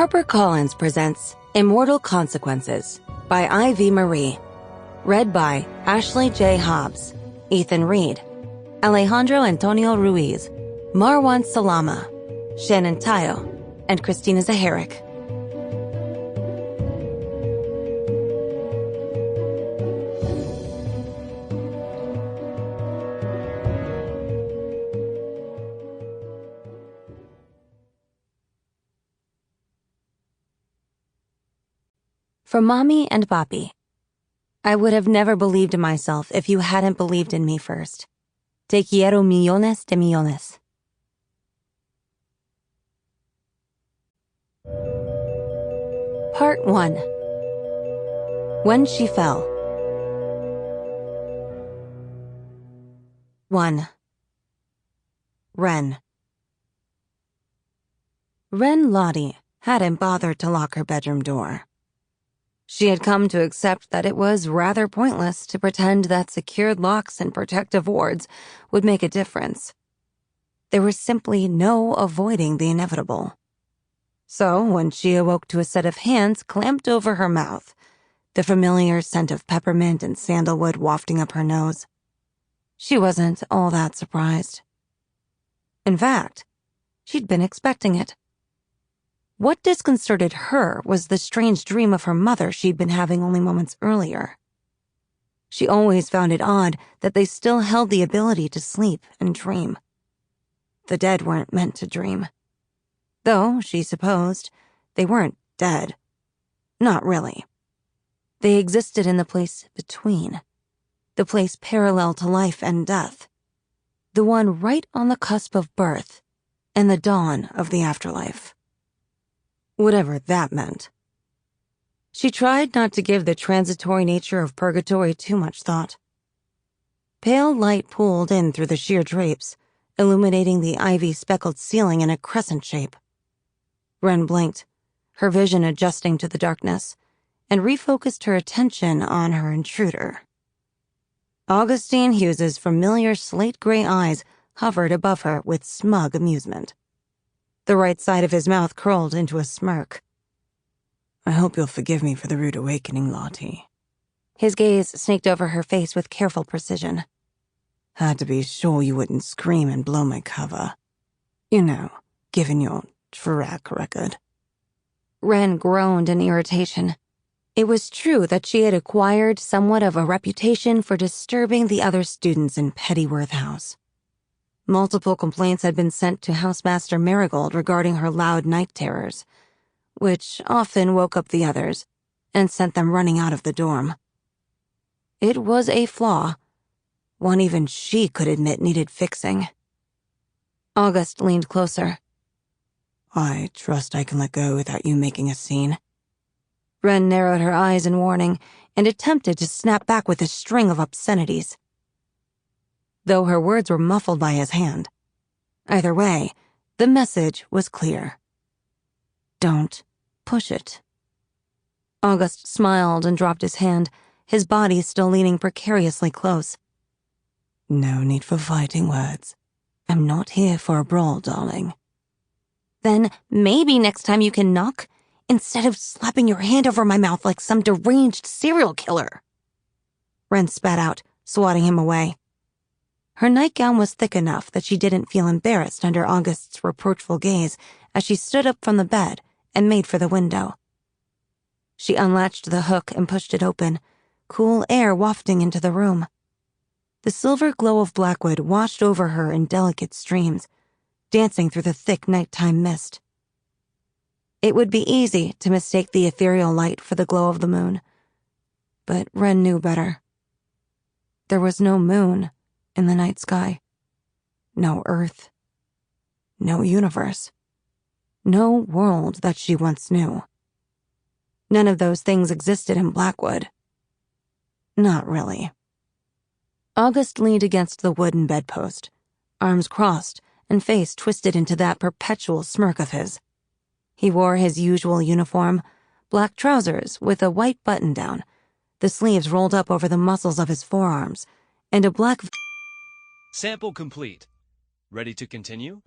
HarperCollins presents Immortal Consequences by Ivy Marie. Read by Ashley J. Hobbs, Ethan Reid, Alejandro Antonio Ruiz, Marwan Salama, Shannon, and Kristyna Zaharek. For Mommy and Papi. I would have never believed in myself if you hadn't believed in me first. Te quiero millones de millones. Part 1. When She Fell. 1. Ren. Ren Lottie hadn't bothered to lock her bedroom door. She had come to accept that it was rather pointless to pretend that secured locks and protective wards would make a difference. There was simply no avoiding the inevitable. So, when she awoke to a set of hands clamped over her mouth, the familiar scent of peppermint and sandalwood wafting up her nose, she wasn't all that surprised. In fact, she'd been expecting it. What disconcerted her was the strange dream of her mother she'd been having only moments earlier. She always found it odd that they still held the ability to sleep and dream. The dead weren't meant to dream. Though, she supposed, they weren't dead. Not really. They existed in the place between. The place parallel to life and death. The one right on the cusp of birth and the dawn of the afterlife. Whatever that meant. She tried not to give the transitory nature of purgatory too much thought. Pale light pooled in through the sheer drapes, illuminating the ivy-speckled ceiling in a crescent shape. Ren blinked, her vision adjusting to the darkness, and refocused her attention on her intruder. Augustine Hughes's familiar slate-gray eyes hovered above her with smug amusement. The right side of his mouth curled into a smirk. I hope you'll forgive me for the rude awakening, Lottie. His gaze snaked over her face with careful precision. Had to be sure you wouldn't scream and blow my cover. You know, given your track record. Ren groaned in irritation. It was true that she had acquired somewhat of a reputation for disturbing the other students in Pettyworth House. Multiple complaints had been sent to Housemaster Marigold regarding her loud night terrors, which often woke up the others and sent them running out of the dorm. It was a flaw, one even she could admit needed fixing. August leaned closer. I trust I can let go without you making a scene. Ren narrowed her eyes in warning and attempted to snap back with a string of obscenities. Though her words were muffled by his hand. Either way, the message was clear. Don't push it. August smiled and dropped his hand, his body still leaning precariously close. No need for fighting words. I'm not here for a brawl, darling. Then maybe next time you can knock, instead of slapping your hand over my mouth like some deranged serial killer. Ren spat out, swatting him away. Her nightgown was thick enough that she didn't feel embarrassed under August's reproachful gaze as she stood up from the bed and made for the window. She unlatched the hook and pushed it open, cool air wafting into the room. The silver glow of Blackwood washed over her in delicate streams, dancing through the thick nighttime mist. It would be easy to mistake the ethereal light for the glow of the moon, but Ren knew better. There was no moon in the night sky. No earth. No universe. No world that she once knew. None of those things existed in Blackwood. Not really. August leaned against the wooden bedpost, arms crossed and face twisted into that perpetual smirk of his. He wore his usual uniform, black trousers with a white button-down, the sleeves rolled up over the muscles of his forearms, and a black... Sample complete. Ready to continue?